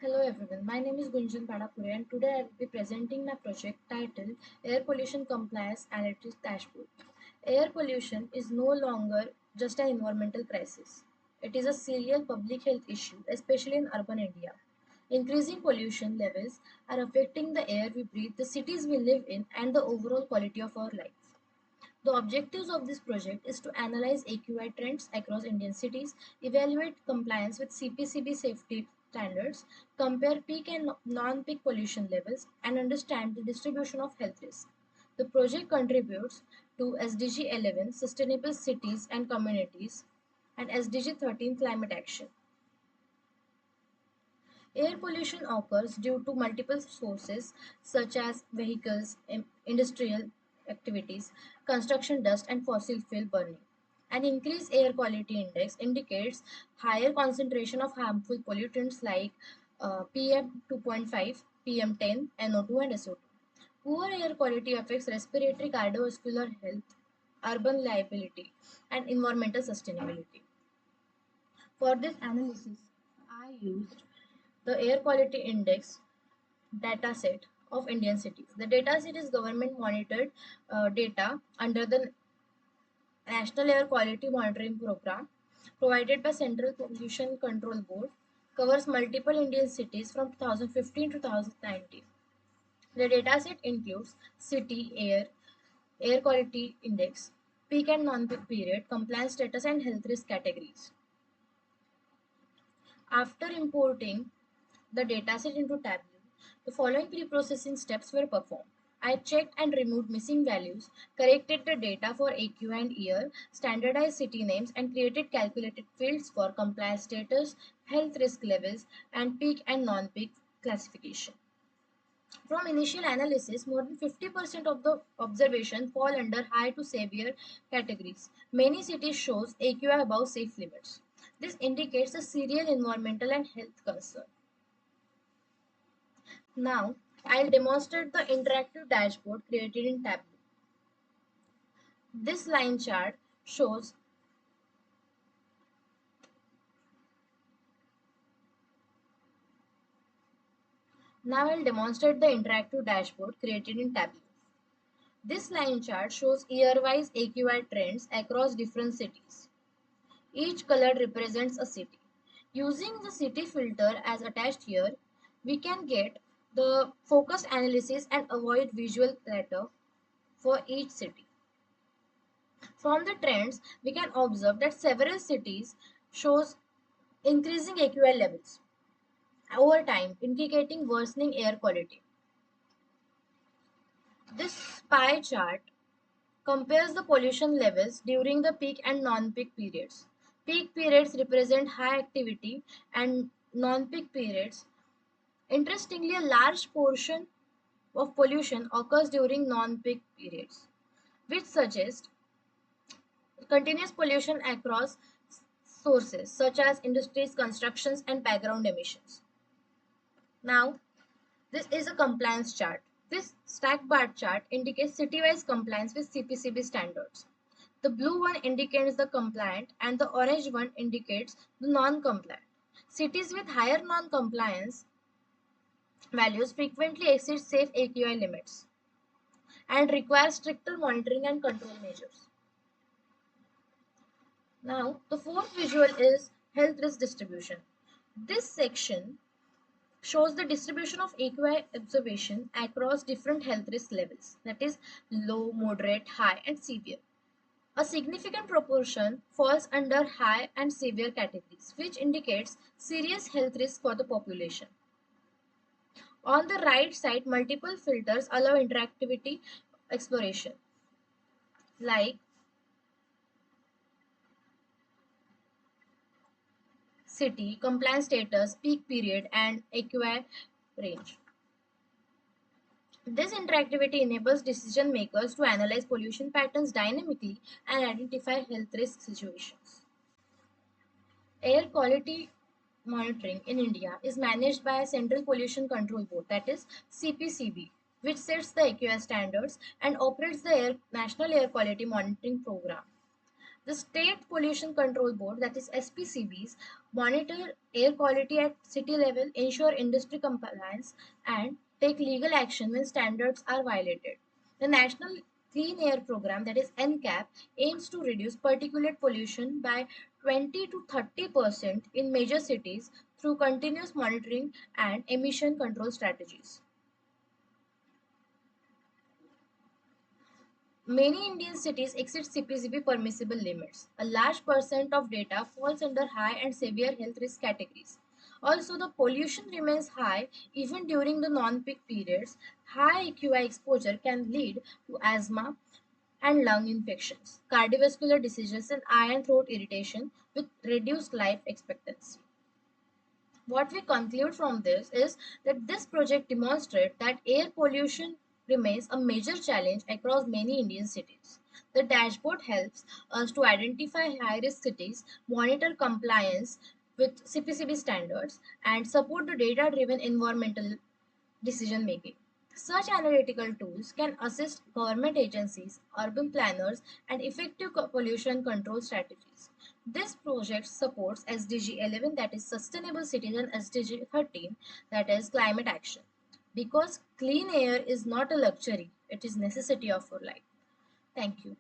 Hello everyone, my name is Gunjan Padapure and today I will be presenting my project titled Air Pollution Compliance Analytics Dashboard. Air pollution is no longer just an environmental crisis. It is a serious public health issue, especially in urban India. Increasing pollution levels are affecting the air we breathe, the cities we live in, and the overall quality of our life. The objectives of this project is to analyze AQI trends across Indian cities, evaluate compliance with CPCB safety standards, compare peak and non-peak pollution levels, and understand the distribution of health risks. The project contributes to SDG 11 Sustainable Cities and Communities and SDG 13 Climate Action. Air pollution occurs due to multiple sources such as vehicles, industrial activities, construction dust, and fossil fuel burning. An increased air quality index indicates higher concentration of harmful pollutants like PM 2.5, PM10, NO2, and SO2. Poor air quality affects respiratory cardiovascular health, urban liability, and environmental sustainability. For this analysis, I used the Air Quality Index dataset of Indian cities. The dataset is government monitored data under the National Air Quality Monitoring Program provided by Central Pollution Control Board, covers multiple Indian cities from 2015 to 2019. The dataset includes city air quality index, peak and non-peak period, compliance status and health risk categories. After importing the dataset into Tableau, the following pre-processing steps were performed. I checked and removed missing values, corrected the data for AQ and year, standardized city names, and created calculated fields for compliance status, health risk levels, and peak and non-peak classification. From initial analysis, more than 50% of the observations fall under high to severe categories. Many cities shows AQI above safe limits. This indicates a serious environmental and health concern. Now, I'll demonstrate the interactive dashboard created in Tableau. This line chart shows Now I'll demonstrate the interactive dashboard created in Tableau. This line chart shows year-wise AQI trends across different cities. Each color represents a city. Using the city filter as attached here, we can get the focused analysis and avoid visual clutter for each city. From the trends, we can observe that several cities shows increasing AQI levels over time, indicating worsening air quality. This pie chart compares the pollution levels during the peak and non-peak periods. Peak periods represent high activity and non-peak periods. Interestingly, a large portion of pollution occurs during non-peak periods, which suggests continuous pollution across sources such as industries, constructions, and background emissions. Now, this is a compliance chart. This stack bar chart indicates city-wise compliance with CPCB standards. The blue one indicates the compliant and the orange one indicates the non-compliant. Cities with higher non-compliance values frequently exceed safe AQI limits and require stricter monitoring and control measures. Now, the fourth visual is health risk distribution. This section shows the distribution of AQI observation across different health risk levels, that is low, moderate, high, and severe. A significant proportion falls under high and severe categories, which indicates serious health risk for the population. On the right side, multiple filters allow interactivity exploration, like city, compliance status, peak period, and AQI range. This interactivity enables decision makers to analyze pollution patterns dynamically and identify health risk situations. Air quality monitoring in India is managed by a Central Pollution Control Board, that is CPCB, which sets the AQI standards and operates the National Air Quality Monitoring Program. The State Pollution Control Board, that is SPCBs, monitor air quality at city level, ensure industry compliance, and take legal action when standards are violated. The National Clean Air Program, that is NCAP, aims to reduce particulate pollution by 20 to 30% in major cities through continuous monitoring and emission control strategies. Many Indian cities exceed CPCB permissible limits. A large percent of data falls under high and severe health risk categories. Also, the pollution remains high even during the non peak periods. High AQI exposure can lead to asthma and lung infections, cardiovascular diseases, and eye and throat irritation with reduced life expectancy. What we conclude from this is that this project demonstrates that air pollution remains a major challenge across many Indian cities. The dashboard helps us to identify high risk cities, monitor compliance with CPCB standards, and support the data driven environmental decision making. Such analytical tools can assist government agencies, urban planners, and effective pollution control strategies. This project supports SDG 11, that is Sustainable Cities, and SDG 13, that is Climate Action. Because clean air is not a luxury, it is necessity of our life. Thank you.